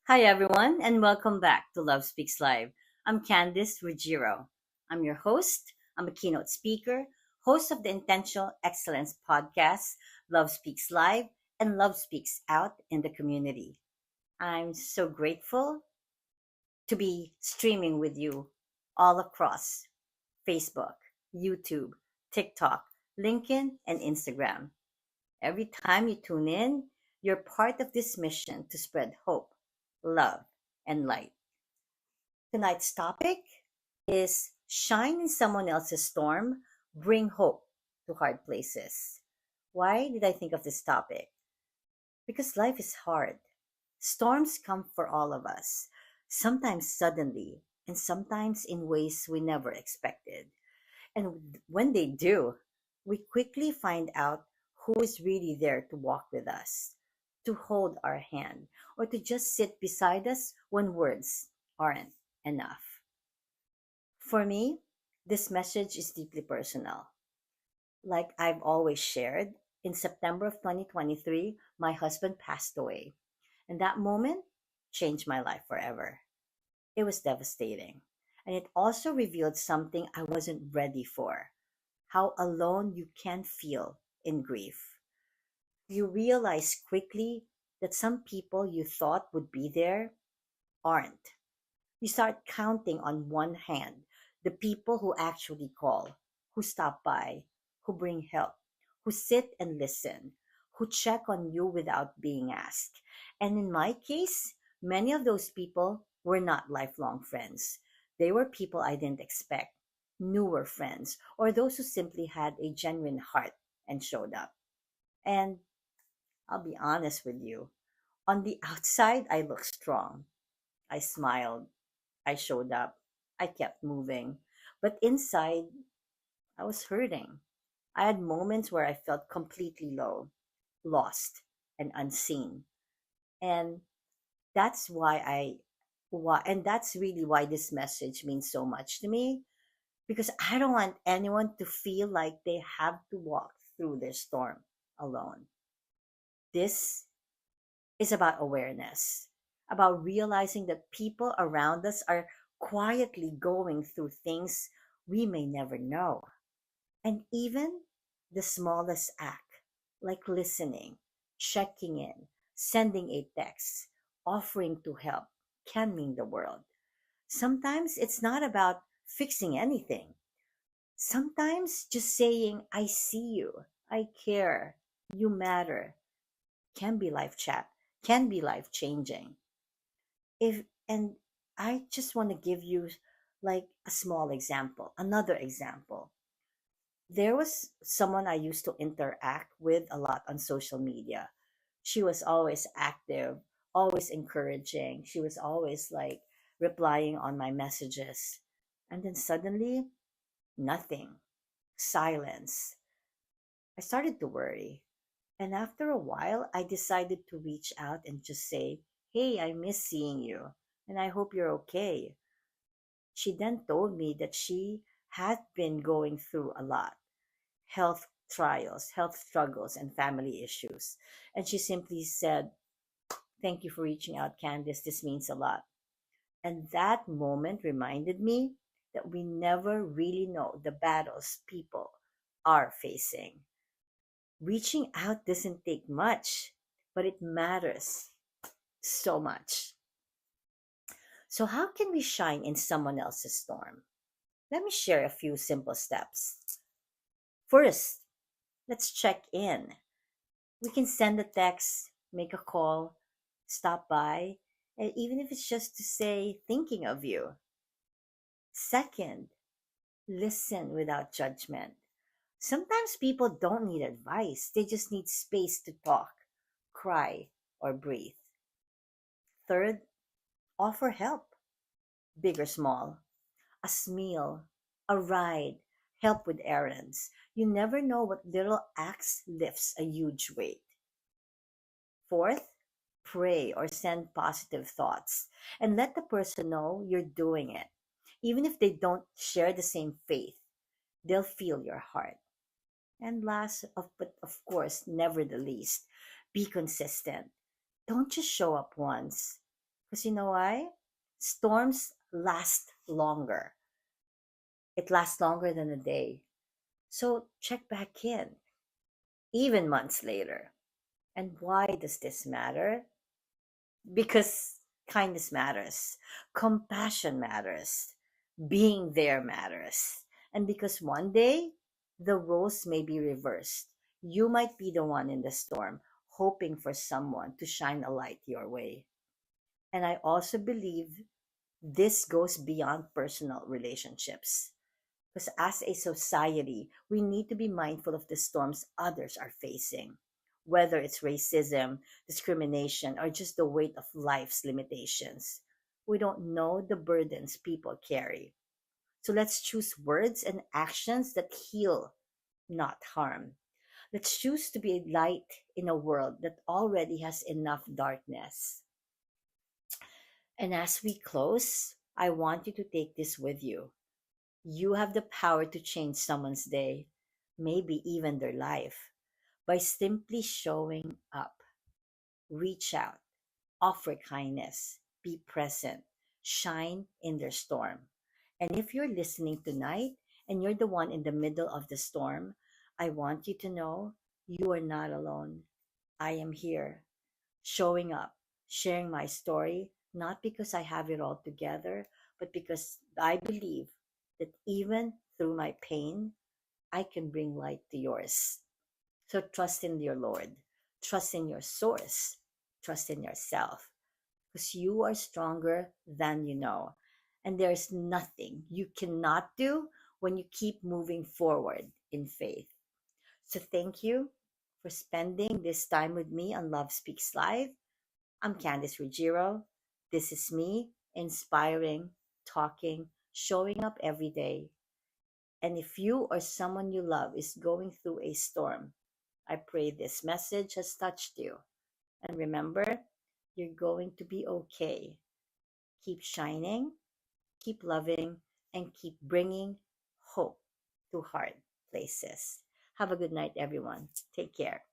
Hi, everyone, and welcome back to Love Speaks Live. I'm Candice Ruggiero. I'm your host. I'm a keynote speaker, host of the Intentional Excellence podcast, Love Speaks Live, and Love Speaks Out in the community. I'm so grateful to be streaming with you all across Facebook, YouTube, TikTok, LinkedIn, and Instagram. Every time you tune in, you're part of this mission to spread hope, love, and light. Tonight's topic is Shine in Someone Else's Storm, Bring Hope to Hard Places. Why did I think of this topic? Because life is hard. Storms come for all of us, sometimes suddenly, and sometimes in ways we never expected. And when they do, we quickly find out who is really there to walk with us, to hold our hand, or to just sit beside us when words aren't enough. For me, this message is deeply personal. Like I've always shared, in September of 2023, my husband passed away. And that moment changed my life forever. It was devastating. And it also revealed something I wasn't ready for: how alone you can feel in grief. You realize quickly that some people you thought would be there aren't. You start counting on one hand the people who actually call, who stop by, who bring help, who sit and listen, who check on you without being asked. And in my case, many of those people were not lifelong friends. They were people I didn't expect, newer friends, or those who simply had a genuine heart and showed up. And I'll be honest with you, on the outside, I looked strong. I smiled, I showed up. I kept moving. But inside, I was hurting. I had moments where I felt completely low, lost, and unseen. And that's that's really why this message means so much to me, because I don't want anyone to feel like they have to walk through this storm alone. This is about awareness, about realizing that people around us are quietly going through things we may never know. And even the smallest act, like listening, checking in, sending a text, offering to help, can mean the world. Sometimes it's not about fixing anything. Sometimes just saying, I see you, I care, you matter, can be can be life changing. If and I just want to give you like a small example, another example. There was someone I used to interact with a lot on social media. She was always active, always encouraging. She was always like replying on my messages. And then suddenly, nothing, silence. I started to worry. And after a while, I decided to reach out and just say, Hey, I miss seeing you, and I hope you're okay. She then told me that she had been going through a lot: health trials, health struggles, and family issues. And she simply said, Thank you for reaching out, Candice. This means a lot. And that moment reminded me that we never really know the battles people are facing. Reaching out doesn't take much, but it matters so much. So, how can we shine in someone else's storm? Let me share a few simple steps. First, let's check in. We can send a text, make a call, stop by, and even if it's just to say, thinking of you. Second, listen without judgment. Sometimes people don't need advice, they just need space to talk, cry, or breathe. Third, offer help, big or small: a meal, a ride, help with errands. You never know what little acts lifts a huge weight. Fourth, pray or send positive thoughts and let the person know you're doing it. Even if they don't share the same faith, they'll feel your heart. And but of course, never the least, be consistent. Don't just show up once. Because you know why? Storms last longer. It lasts longer than a day. So check back in, even months later. And why does this matter? Because kindness matters, compassion matters, being there matters. And because one day the roles may be reversed. You might be the one in the storm, hoping for someone to shine a light your way. And I also believe this goes beyond personal relationships. Because as a society, we need to be mindful of the storms others are facing, whether it's racism, discrimination, or just the weight of life's limitations. We don't know the burdens people carry. So let's choose words and actions that heal, not harm. Let's choose to be a light in a world that already has enough darkness. And as we close, I want you to take this with you. You have the power to change someone's day, maybe even their life, by simply showing up. Reach out, offer kindness, be present, shine in their storm. And if you're listening tonight and you're the one in the middle of the storm, I want you to know you are not alone. I am here, showing up, sharing my story, not because I have it all together, but because I believe that even through my pain, I can bring light to yours. So trust in your Lord, trust in your source, trust in yourself, because you are stronger than you know. And there's nothing you cannot do when you keep moving forward in faith. So thank you for spending this time with me on Love Speaks Live. I'm Candice Ruggiero. This is me inspiring, talking, showing up every day. And if you or someone you love is going through a storm, I pray this message has touched you. And remember, you're going to be okay. Keep shining, keep loving, and keep bringing hope to hard places. Have a good night, everyone. Take care.